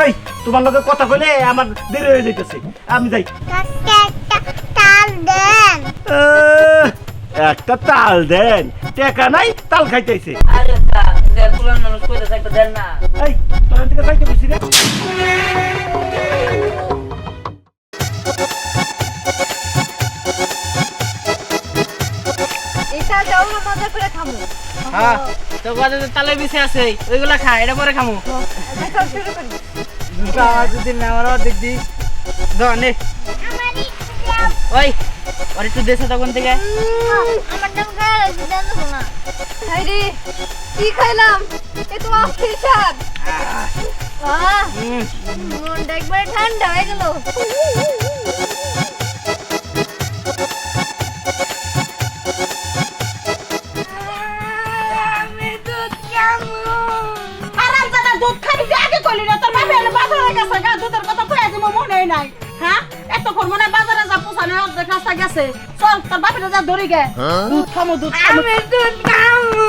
এই তোমার লগে কথা কইলে আমার দেরি হয়ে যাইতেছে, আমি যাই। তাল দেন। একটা তাল দেন, টাকা নাই তাল খাইতেছে। আরে তা যে পুরান মানুষ কইতেছে একটা দেন না। এই তোর থেকে যাইতে বলছি না। এটা যাও না, মজা করে খামু। হ্যাঁ তো বাদে তালে বিছে আছে ওইগুলা খা, এটা পরে খামু। দেখা শুরু করি। বাবা যদি না আমার অর্ধেক দি দনে আমারই ওই আর একটু দেশে তখন থেকে আমার নাম গায় দেন না। হাই রে, কি খাইলাম? এ তো অস্থির স্বাদ। মনটা একবারে ঠান্ডা হয়ে গেল। আমি দুধ খাবো। হারামজাদা দুধ খাবি তুই আগে কইলি না, তোর বাবা এনে বাজারে গেছে গা, দুধের কথা কইয়া দিব মনেই নাই। হ্যাঁ এতক্ষণ মনে হয় বাজারে যা পোষানে অর্ধেক রাস্তা গেছে। চল তোর বাপেরা যা ধরি গে, দুধ খামো দুধ খামো। আমি দুধ খাবো।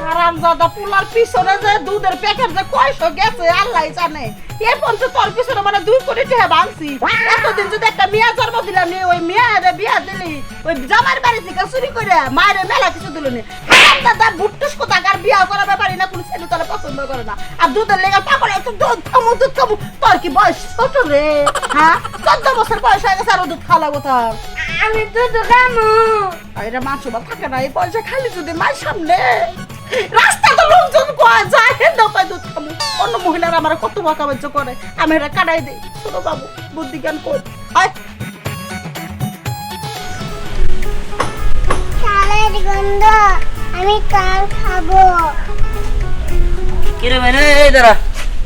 হারামজাদা পুলার পিছনে যে দুধের প্যাকেট যে কয়শো গেছে আল্লাহ জানে। এর পর্যন্ত তোর পিছনে মানে 2 কোটি টাকা ভাঙছি। এতদিন যদি একটা মেয়ে জন্ম দিলাম নি, ওই মেয়েরে বিয়া দিলি ওই জামাইয়ের বাড়ি থেকে চুরি করে মায়ের মেলা কিছু দিল নি। হারামজাদা বুট্টুস কোথাকার বিয়া করাবে পারি না, কোনো ছেলে তোরা পছন্দ করে না। আর দুধের লেগে পাগল একটু দুধ খামু দুধ খামু। তোর কি বয়স ছোট রে? হ্যাঁ 14 বছর বয়স হয়ে গেছে আর দুধ খাওয়া লাগবো তোর। আমি দুধ খাবো। আর এটা মাছ বা থাকে না, এই পয়সা খালি যদি মায়ের সামনে রাস্তা তো লোকজন কোয়া যায় হেঁটে পায় দুধ খামু। অন্য মহিলারা আমার কত বকা বাজ্য করে, আমি এটা কাটাই দিই। ছোট বাবু বুদ্ধি জ্ঞান কর। আয় তালের গন্ধ, আমি তাল খাবো। কি রে মানে এই দাঁড়া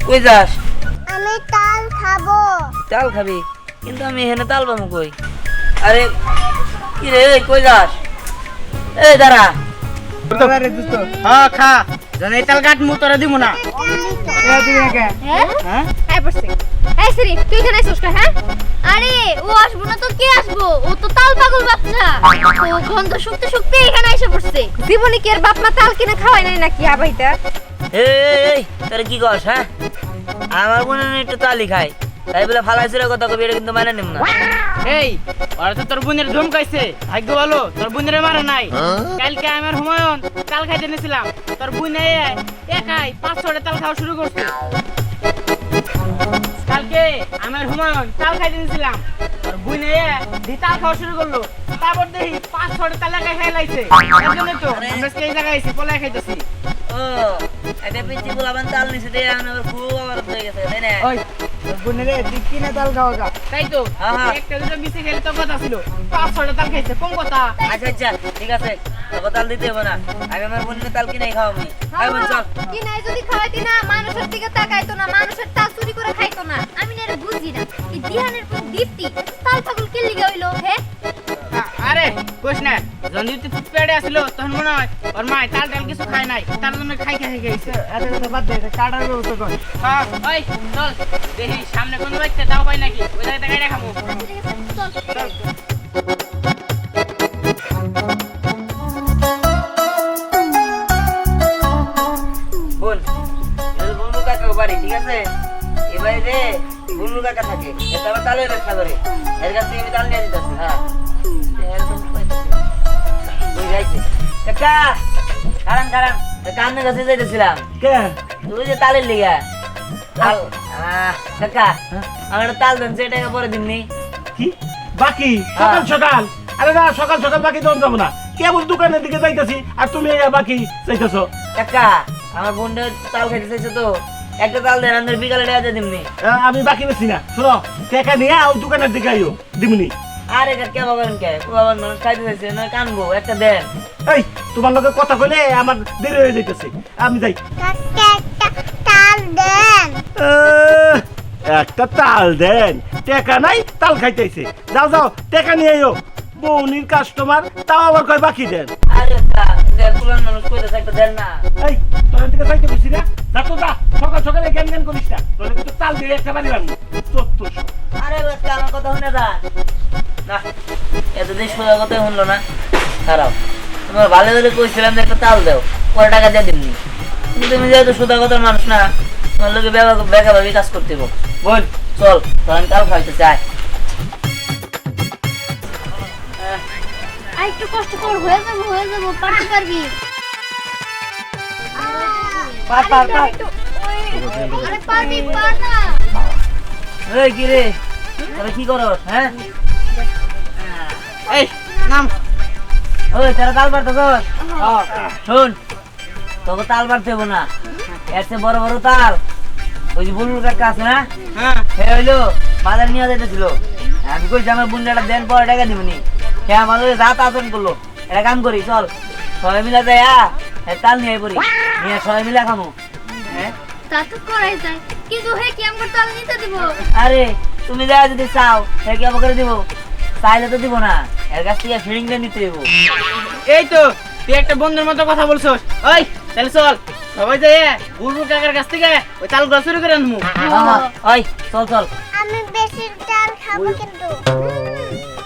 কই যাস? আমি তাল খাবো। তাল খাবি? কিন্তু আমি এখানে তাল পাবো কই? আরে কি রে কই যাস? এই দাঁড়া আরে দোস্ত হ্যাঁ খা, জানি তাল কাট মু তোরা দিমু না। এ দিবি না কে? হ্যাঁ এই পড়ছে। এই শ্রী, তুই এখানে আছিস কা? হ্যাঁ আরে ও আসবো না তো কে আসবো? ও তো তাল পাগল বাচ্চা। ও গন্ধ শুকতে শুকতে এখানে এসে পড়ছে। জীবনে কি এর বাপ মা তাল কিনে খাওয়াই নাই নাকি আবাইটা? এই তোরা কি কস? হ্যাঁ আমার বোন একটু তালি খায়, তাই বলে ফালাইছিল কথা কবি, এটা কিন্তু মানে নিম না। এই ওরা তো তোর বোনের ধমকাইছে, ভাগ্য ভালো তোর বোনের মারা নাই। কালকে আমার হুমায়ুন তাল খাইতে নিয়েছিলাম, তোর বোন একাই 5-6টা তাল খাওয়া শুরু করছে। কালকে আমার হুমায়ুন তাল খাইতে নিয়েছিলাম, তোর বোন তাল খাওয়া শুরু করলো। তারপর দেখি 5-6টা তাল একাই খাই লাইছে। এর জন্য তো আমরা এই জায়গায় এসে পলাই খাইতেছি। ও এটা পিচ্ছি বলাবান তাল নিছে দে, আমার খুব আবার হয়ে গেছে তাই না? ওই তোর বোনের দিক কিনা তাল খাওয়া গা, তাই তো একটা দুটো মিশে খেলে তো কথা ছিল। 5-6টা তাল খাইছে, কম কথা। আচ্ছা আচ্ছা ঠিক আছে, তোকে তাল দিতে হবে না, আমি আমার বোনের তাল কিনাই খাওয়াবি। আয় বোন চল। কি নাই যদি খাওয়াইতি না, মানুষের দিকে তাকাইতো না, মানুষের তাল চুরি করে খাইতো না। আমি না এটা বুঝি না, এই দিহানের প্রতি দীপ্তি তাল পাগল কে লিগা হইলো? হে আরে কোশ না, জন্দিতে পেড়ে আসলো তখন মনে হয় ওর মা তাল ডাল কিছু খায় নাই, তার জন্য খাই খাইছে। এত কথা বাদ দে, কাটার ব্যবস্থা কর। হ্যাঁ ওই চল দেখি সামনে কোন বাইতে দাও পাই নাকি, ওই জায়গায় গাড়ি খাবো। চল বোন এটা বন্ধু কাকা বাড়ি, ঠিক আছে? এ বাড়িতে বন্ধু কাকা থাকে, এটা আবার তালের ব্যবসা করে, এর কাছ থেকে আমি তাল নিয়ে দিতেছি। হ্যাঁ এরকম ওই যাইছে কাকা, কারণ কান্নের কাছে যাইতেছিলাম। কে তুই যে তালের লিগা তাল কাকা আমার একটা তাল দেন, সেটাকে পরে দিননি। কি বাকি? সকাল সকাল? আরে না, সকাল সকাল বাকি দন যাবো না, কেবল দোকানের দিকে যাইতেছি আর তুমি বাকি চাইতেছো। কাকা আমার বোনটা তাল খাইতে চাইছে তো, একটা তাল দেন, আমাদের বিকালে দেওয়া দিমনি। আমি বাকি বেশি না, শোনো টাকা নিয়ে ওই দোকানের দিকে আইও, দিমনি। আরে কে বাবার কে বাবার মানুষ খাইতে চাইছে না, কানবো একটা দেন। এই তোমার লগে কথা কইলে আমার দেরি হয়ে যাইতেছে, আমি যাই। তাল দেন। একটা তাল দেন, টাকা নাই তাল খাইতেছে। যাও যাও টাকা নিয়ে আইও, বউনির কাস্টমার, তাও আবার কয় বাকি দেন। আরে পুরান মানুষ কইতেছে একটা দেন না। এই তোর দিকে যাইতে বলছি না, যা তো যা, সকাল সকালে জ্ঞান জ্ঞান করিস না, তোর কিন্তু তাল দিয়ে একটা বাড়ি রাখবো 1400। আরে বাচ্চা আমার কথা শুনে যা না, এতদিন সোজা কথা শুনলো না। খারাপ তোমার ভালো করে কইছিলাম যে একটা তাল দাও, কয় টাকা দিয়ে দিমনি, কিন্তু তুমি যেহেতু সোজা কথার মানুষ না, তোমার লোকে বেগাভাবি কাজ করতে হইব। বোন চল তোর আমি তাল খাইতে চাই। আর একটু কষ্ট কর, হয়ে যাবো, পারতে পারবি। পার। আরে পারবি, পার না। এই কি রে তোরা কি করস? হ্যাঁ এই নাম ওই তোরা তাল পারতেছস? শোন তোকে তাল পারতে হইব না, এর চেয়ে বড় বড় তাল ওই যে বুলবুল কাকা আছে না, হ্যাঁ সে হইলো বাজার নিয়ে যাইতেছিল। আমি কইছি আমার বুন্ডাটা দেন পরে টাকা দিবনি, সে আমাদের রাত আচরণ করলো। একটা কাম করি চল সবাই মিলে যাই তাল নিয়ে পড়ি, নিয়ে সবাই মিলে খামো। হ্যাঁ তা তো করাই যায়, কিন্তু হে কি আমার তাল নিতে দিব? আরে তুমি যা যদি চাও সে কি আমাকে দিব, চাইলে তো দিব না, এর কাছ থেকে ফিলিংটা নিতে হইব। এই তো তুই একটা বন্ধুর মতো কথা বলছস। ওই তাহলে চল সবাই যাই বুলবুল কাকার কাছ থেকে ওই তালগুলো চুরি করে আনবো। ওই চল চল। আমি বেশি তাল খাবো কিন্তু।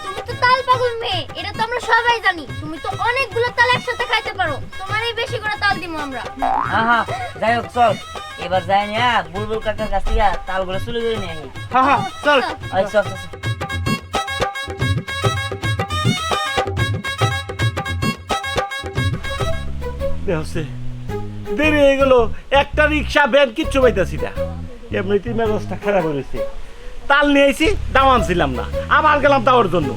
তুমি তো তাল পাগল মেয়ে, এটা তো আমরা সবাই জানি। তুমি তো অনেকগুলো তাল একসাথে খাইতে পারো, তোমারই বেশি করে তাল দিমু আমরা। হ্যাঁ যাই হোক চল এবার যাই না বুলবুল কাকার কাছ থেকে তালগুলো চুরি করে নিয়ে আসি। হ্যাঁ চল। ওই চল চল। হচ্ছে দেরি হয়ে গেল, একটা রিক্সা ভ্যান কিচ্ছু পাইতেছি না, এমনিতেই মেজাজটা খারাপ হয়েছে। তাল নিয়ে আইছি, দাম আনছিলাম না, আবার গেলাম তাওয়ার জন্য।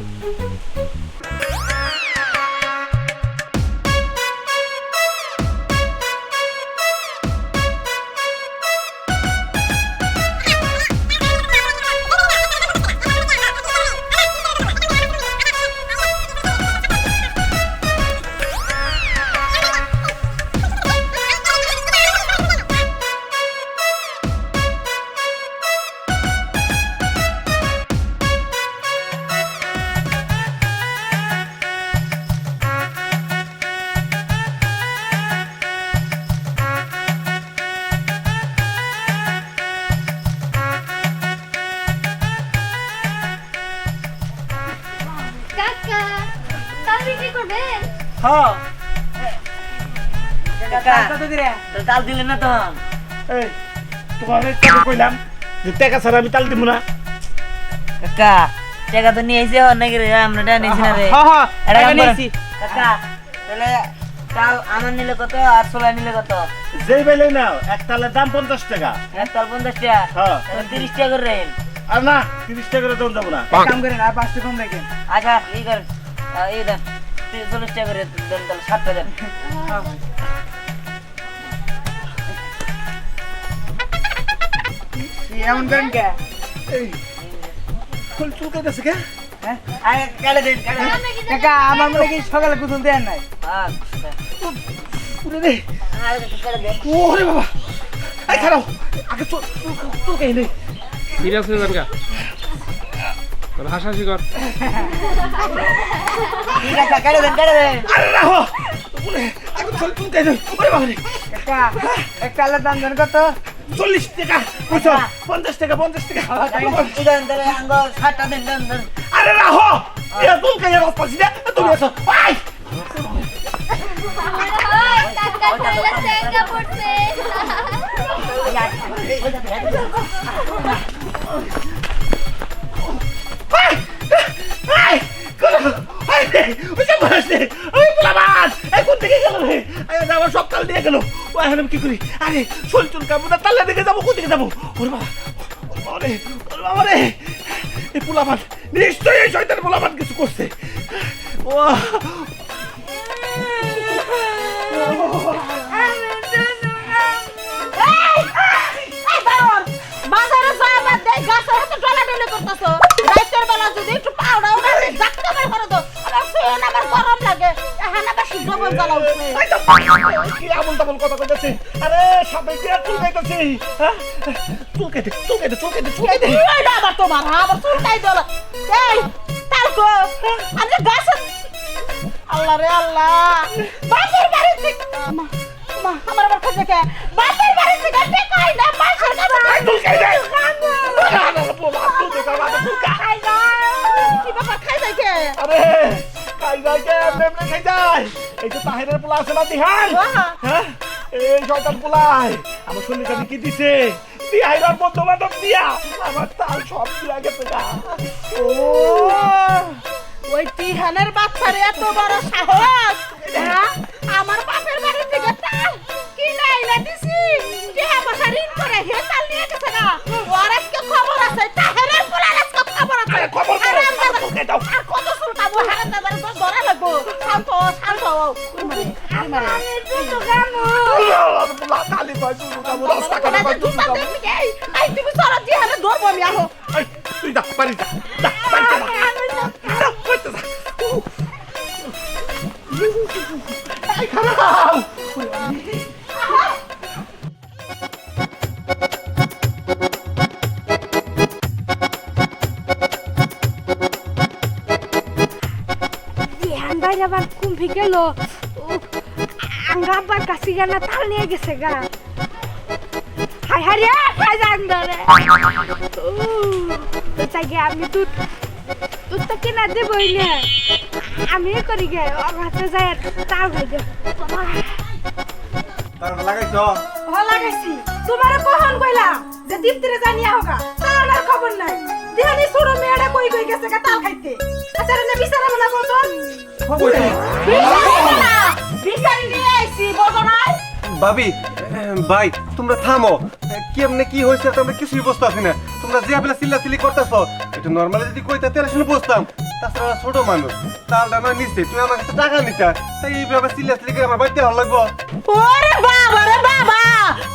কাকা, তাল বিক্রি করবেন? হ্যাঁ কাকা তোর তাল দিলেন না তখন? এই তোমার কইলাম যে টাকা ছাড়া আমি তাল দিব না। কাকা টাকা তো নিয়ে এসে হন নাকি রে, আমরা টাকা নিয়েছি না রে। হ্যাঁ হ্যাঁ এটা টাকা কাম নিয়েছি। করেন। কাকা তাহলে তাল আমার নিলে কত আর ছোলা নিলে কত? যেই বেলে নাও এক তালের দাম 50 টাকা। এক তাল 50 টাকা, হ্যাঁ। তাহলে 30 টাকা করে রেন। আর না 30 টাকা করে দেন যাবো না। কাম করেন আর 5 টাকা কম রাখেন। আচ্ছা এই করেন এই দেন 40 টাকা করে দেন, তাহলে 60 টাকা দেন। এমন করেন কে? এই ফুল চুলকাইতেছে কে? হ্যাঁ আরে কাটে দেন কাটে দেন। কাকা আমার মনে কি সকালে গোসল দেন নাই? আচ্ছা উরে রে, আরে কাটে দেন। ওরে বাবা, এই খারাপ আগে চুলকাই নে। সিরিয়াস হয়ে যান গা, তোর হাসাহাসি কর। ঠিক আছে কাটে দেন কাটে দেন। আরে রাখো, উরে আগে চুলকাই নে। ওরে বাবা রে, কাকা এক তালের দাম জানেন কত? 40 টাকা কইছো, 50 টাকা 50 টাকা। এই দেন তাহলে আঙ্গ 60 টাকা দেন দেন দেন। আরে রাখো, এ চুলকাই এর পাশে দে, তুমি এসো। আই কাকা কইলা সেঙ্গা পড়ছে। আই আই কোন আই ওই যে বসে ওই পোলাবান এই কোন দিকে গেল রে? আয় আমার সব তাল দিয়ে গেল। ও এখন আমি কি করি? আরে চল চল কাবু না, তালে দিকে যাবো, কোন দিকে যাবো? ওরে বাবা, ওরে বাবা রে, এই পোলাবান নিশ্চয়ই এই শয়তান পোলাবান কিছু করছে। ও বাজারে যায় না দেই গাছের হাতে ডলাডলি করতেছো। রাতের বেলা যদি একটু পাউডার ওরা জাক্কা বের করে দাও, আর ফেন আমার গরম লাগে, এখানে বেশি ডবল জ্বালা উঠছে। এই তো কি আমল তামল কথা কইতেছে। আরে সবাই কি আর চুলকাইতেছি? হ্যাঁ চুলকাইতে চুলকাইতে চুলকাইতে চুলকাইতে তুই ওইটা আবার তোমার আবার চুলকাই দিল। এই তালকো আমি গাছের আল্লাহ রে আল্লাহ, বাপের বাড়ি থেকে মা আমার আবার কাছে কে বাপের বাড়ি থেকে টেকাই না পাশের কাছে চুলকাই দে। আরে পোলা চুলকাই বাবা চুলকাই। খাই না কি বাবা খাই যায় কে? আরে খাই যায় কে? এমনি খাই যায়। এই যে তাহিরের পোলা আছে না দিহান, হ্যাঁ এই শয়তান পোলাই আমার শরীরে কাছে কি দিছে দিয়া আইরার বন্ধু বান্ধব দিয়া আমার তাল সব দিয়া গেছে গা। ও ওই তিহানের বাচ্চার এত বড় সাহস, হ্যাঁ? আমার বাপের বাড়ি থেকে তাল কি নাইলা দিছি, টিহা পয়সা ঋণ করে হে তাল নিয়ে গেছে না। ওর আজকে খবর আছে, তাহেরের পোলার আজকে খবর আছে। আরে খবর করে, হারামজাদা, তোকে দাও। আর কত শুনতাম ওই হারামজাদার তো ধরা লাগবো। শান্ত হও, শান্ত হও। কালি পাই তুই কামু রাস্তা কাটা পাই তুই কামু। এই তুমি সরা জিহানে ধরবো আমি আহো। এই তুই যা বাড়ি যা, যা বাড়ি যা। আরে কইতে যা। এই খারাপ। বিহান ভাই আবার কুম্ভি গেল, আঙ্গা আবার কাছি গানা তাল নিয়ে গেছে গা। হাই হাই রে খাই যান ধরে তাই গে আমি দুধ দুধটা কিনা দেবই না, আমি করি গে ওর হাতে যায় তাল খাই দে। তার লাগাইছ ভালো লাগাইছি। তোমারে কখন কইলাম যে দীপ্তিরে জানিয়া হোগা, তার আর খবর নাই। দিহানি ছোট মেয়েটা কই কই গেছে গা তাল খাইতে। আচ্ছা রে বিচারা বলা বলছন বিচারি নিয়ে আইছি বলো নাই। ভাবি ভাই তোমরা থামো, কেমনে কি হয়েছে তোমরা কিছুই বুঝতে পারছি না। তোমরা যে আপনি চিল্লাচিল্লি করতেছো এটা নর্মালি যদি কইতা তাহলে শুনে বুঝতাম। তাছাড়া ছোট মানুষ তালটা না নিচ্ছে, তুমি আমার কাছে টাকা নিতা, তাই এইভাবে চিল্লাচিল্লি করে আমার বাড়িতে ভালো লাগবো। ওরে বাবা রে বাবা,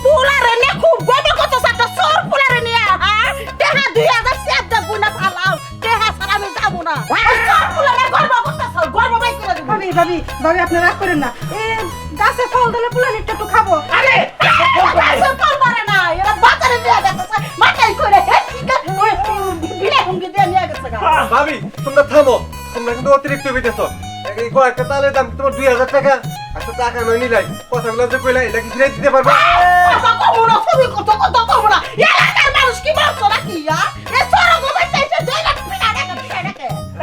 পুলারে নে খুব বড় কত সাটা সর পুলারে নিয়ে হ্যাঁ তেহা 2000 সেটা গুনা ফালাও, তেহা সারা আমি যাব না। সর পুলারে গর্ব করতেছ, গর্ব বাই করে দিব। ভাবি ভাবি ভাবি আপনি রাগ করেন না, এই গাছে ফল দিলে পুলারে একটু খাবো। আরে গাছে ফল ধরে না, এরা বাজারে নিয়ে যাচ্ছে মাথায় করে হে ঠিক আছে ওই বিলে হুঙ্গি দিয়ে নিয়ে গেছে গা। ভাবি তোমরা থামো, তোমরা কিন্তু অতিরিক্ত হইতেছো। এই কয়েকটা তালের দাম তোমার 2000 টাকা, আচ্ছা টাকা নয় নিলাই, কথাগুলো যে কইলা এটা কি ফিরে দিতে পারবা? কথা কমু না, তুমি কত কমু না। এলাকার মানুষ কি বলছো নাকি? এ সর গোবে চাইছে 2 লাখ টাকা টাকা।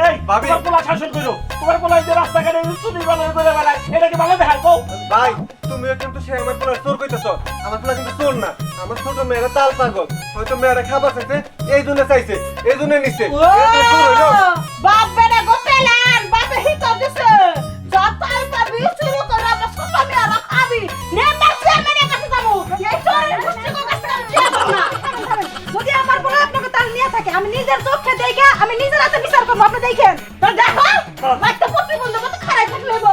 এই ভাবি। তোমার পোলা শাসন করো, তোমার পোলা যে রাস্তাঘাটে চুরি বানায় করে বেড়ায়, এটা কি ভালো দেখায় কও? ভাই তুমিও কিন্তু সে আমার পোলার চোর কইতেছো, আমার পোলা কিন্তু চোর না। আমার ছোট মেয়েরা তাল পাগল, হয়তো মেয়েরা খাবার চাইছে এই জন্য চাইছে, এই জন্য নিচ্ছে। এই জন্য চোর হইলো। বাপ বেটা গোপেলান বাপে হিত দিছে, যতই পাবি শুরু করে আমরা ছোট মেয়েরা খাবি। নেতা চেয়ারম্যানের কাছে যাবো, এই চোরের গোষ্ঠী কাছে আমি যাব না। যদি আমার বলে আপনাকে তাল নিয়ে থাকে, আমি নিজের চোখে দেখে আমি নিজের হাতে বিচার করব। আপনি দেখেন তো দেখো একটা প্রতিবন্ধক মতো খারাপ থাকলে চলো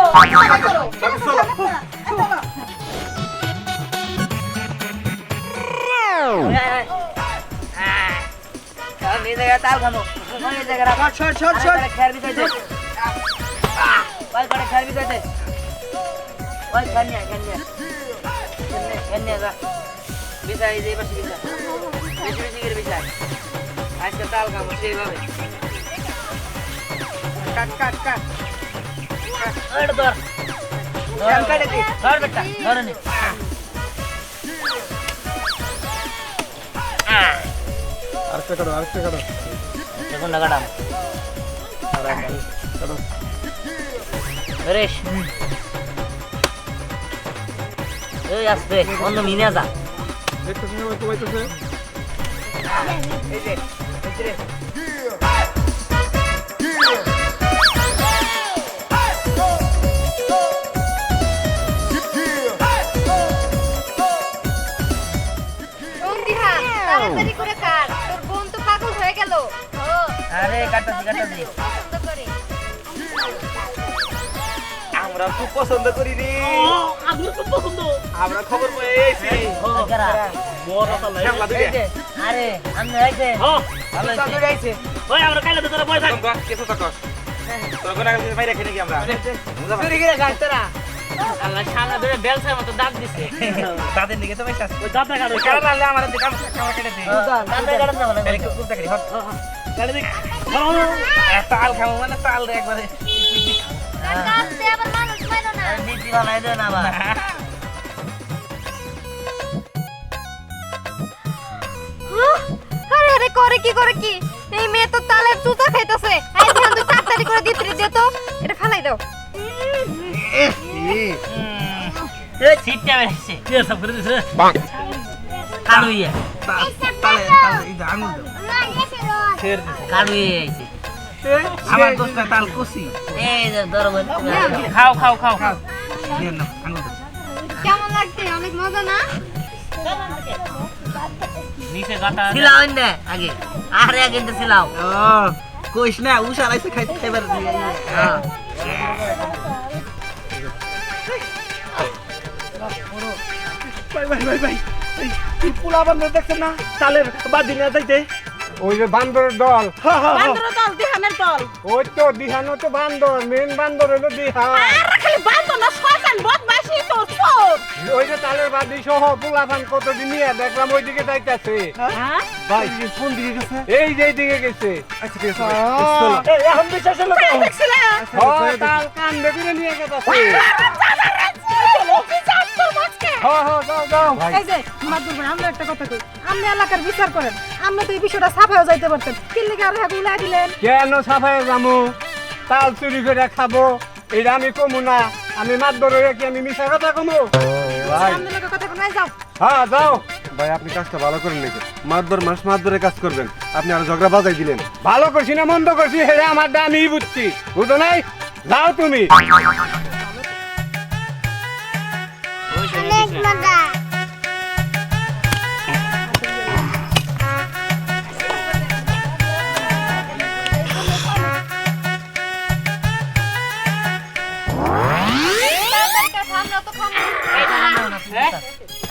এই জায়গায় তাল খানো, এই জায়গায় রাখো। খেয়ার বিকাইছে, খেয়ার বিকাইছে, ওই খেয়ার নিয়ে যা বিচাই যে পাশে বিচা বেশি বেশি করে বিচাই। আজকে তাল খাবো সেইভাবে। কাট কাট কাট ধর ধর বেটা ধরে নে। আরেকটা কাটো, আরেকটা কাটো। এখন লাগাডাম রেশ এই আসবে অন্য মিনে যা। একটু সময় কমাইতেছে। এই যে ভিতরে তাড়াতাড়ি করে কাট, তোর বোন তো পাগল হয়ে গেল। আরে কাটাছি কাটাছি। আমরা খুব পছন্দ করি রে, আমি তো পছন্দ। আমরা খবর পেয়ে এসেছি। বড় তাল হেমলা এই যে, আরে আমি আইছে ভালো হইছে। ওই আমরা কাইলে তো তোরা বয় থাক কিছু থাক তোরা কোন আগে বাইরে রেখে নাকি আমরা চুরি করে খাস তোরা। আল্লাহ শালা ধরে বেলসার মতো দাগ দিছে। তাদের দিকে তো পয়সা ওই দাঁত কাটো কারণ আনলে আমাদের দিকে কামড় কেটে দে দাঁতে কাটন না এই কুকুর দেখি হট কাটে দেখ তাল খাবো মানে তাল রে একবারে কাটতে আবার মানুষ মাইরো না। নীতি বানাই দে না আবার। আরে আরে করে কি এই মেয়ে তো তালের চুতা খাইতেছে। এই ধ্যান তুই তাড়াতাড়ি করে দিতে দে তো, এটা ফালাই দাও। সিটটা বেশি কি সব করে দিছে কালু ইয়া তালে এটা আঙুল দাও ফের কালু ইয়া আইছে আমার দোস্তা তাল কষি এই যে ধরো বোন খাও খাও খাও দিয়ে নাও আঙুল দাও কেমন লাগছে অনেক মজা না নিচে গাতা ছিলাও না আগে আরে আগে তো ছিলাও ও কইস না উষা আইছে খাইবার হ্যাঁ ভাই ভাই ভাই ভাই এই পোলা বান্দর দেখছেন না তালের বাদি না যাইতে ওই যে বান্দরের দল বান্দর দল দিহানের দল ওই তো দিহানো তো বান্দর মেন বান্দর হলো দিহা আর খালি বান্দর না শয়তান বদমাশি তো চোর ওই যে তালের বাদি সহ পোলাপান কতদিন নিয়ে দেখলাম ওইদিকে যাইতাছে হ্যাঁ ভাই কোন দিকে গেছে এই যে এইদিকে গেছে আচ্ছা ঠিক আছে এই এখন বিশ্বাস হলো তো দেখছিলা তাল কান বেবিরে নিয়ে গেছে যাও যাও এই যে মাদুর ভাই আমরা একটা কথা কই আপনি এলাকার বিচার করেন আপনি তো এই বিষয়টা সাফায়ও যাইতে পারতেন কি লিগে আর হেগু উলাই দিলেন কেন সাফায় যামু তাল চুরি করে খাবো এটা আমি কমু না আমি মাতবর হয়ে কি আমি মিশা কথা কমু ভাই আপনি লোকের কথা কোনায় যাও হ্যাঁ যাও ভাই আপনি কাজটা ভালো করেন নাকি মাতবর মাস মাতবরে কাজ করবেন আপনি আর ঝগড়া বাজাই দিলেন ভালো করছি না মন্দ করছি হেরে আমার আমি বুঝছি বুঝো নাই যাও তুমি অনেক মজা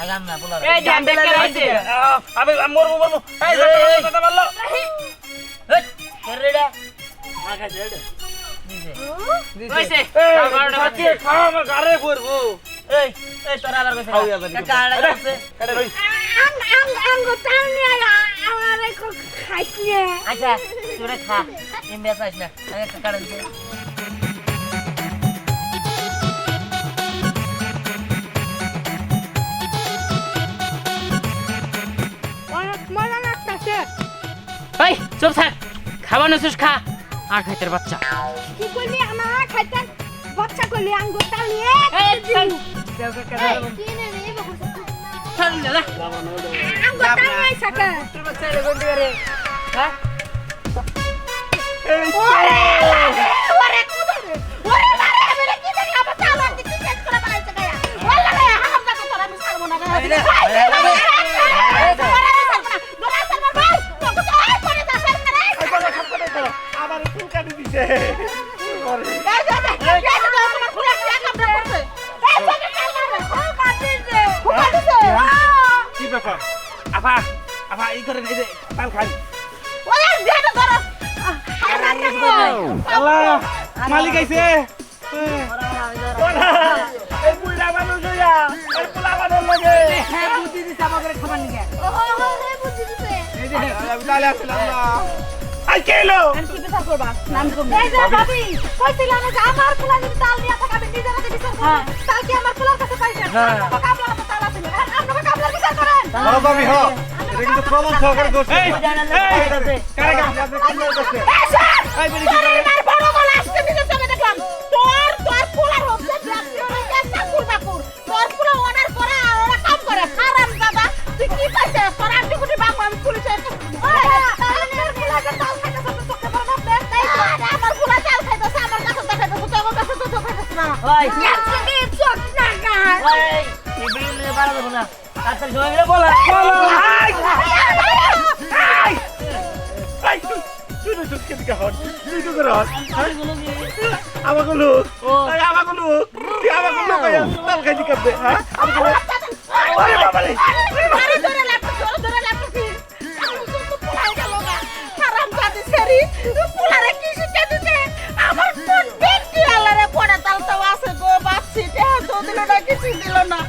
আগাম না বলো এই ধান দেখতে আইছে আমি মরবো এই কথা বললো এই রেডা কইছে খাওয়া আমার গাড়ে পড়বো এই এই তোরা আবার কইছ খাওয়া যাবে কাকা আড়া আছে আচ্ছা তোরা খা এমবি আছিস না আগে কাকা দিছে এই চুপ থাক খাবানো শেষ খা আর খাইতের বাচ্চা কি করলি আমার খাইতাম বাচ্চা করলি আঙ্গুর তাল নিয়ে এই চল কি নে রে বাবু চল না আঙ্গুর তাল নাই সাকা ওরে ওরে কুদরে ওরে মারে আমি কি দেখি আমার তাল আর দিতে চেক করে বানাইছে গায়া ওলা রে হারাম জাতে তোরা আমি ছাড়বো না আমার চুলকানি দিছে কি ব্যাপার আপা আপা এই করেন এই যে তাল খাই আল্লাহ মালিক আইছে এই বুড়া মানুষ হইয়া এই পোলা মানুষ লাগে বুদ্ধি দিছে আমাদের খাবার নিয়ে আমি তাহলে আসলাম না আই কেলো আমি কি বিচার করবা নাম কম এই যে ভাবি কইছিলাম যে আমার ফুলা যদি তাল নিয়ে থাকে আমি নিজের হাতে বিচার করব তাল কি আমার ফুলার কাছে পাইছেন কাবলার হাতে তাল আছে আপনারা কাবলার বিচার করেন বড় বাবি হ এটা কিন্তু প্রমাণ সহকারে দোষ এই কারে কাম এই বলি কি করে আমার বড় গলা আসছে নিজের চোখে দেখলাম তোর ফুলার হচ্ছে একটা কুলবা কুল তোর ফুলা অর্ডার করে আর ওরা কাম করে হারাম দাদা তুই কি পাইছে তোর আন্টি কুটি বাপ আমি পুলিশে তালের ফুলাকে তাল খাইতে সব চোখে পড়ে না তাই আমার ফুলা চাল খাইতেছে আমার কাছে দেখাইতেছে তো আমার কাছে তো খাইতেছে না ওই আজকে চোখ না গায় ওই এই বিল নিয়ে বাড়া দেব না তাড়াতাড়ি সময় মিলে বলা এই তুই তুই তুই কি হট তুই তো করে হট আমাকে লোক আমাকে লোক তুই আমাকে লোক তাল খাইতে করবে হ্যাঁ আমাকে লোক আরে বাবা রে আরে ধরে লাগতো কি তো ফুলাই গেল না হারাম দাদি সেরি ফুলারে কি শিখে দিতে আমার কোন ব্যক্তি আল্লাহরে পড়ে তাল তো আছে গো বাচ্চি দেহ তো দিল না কিছু দিল না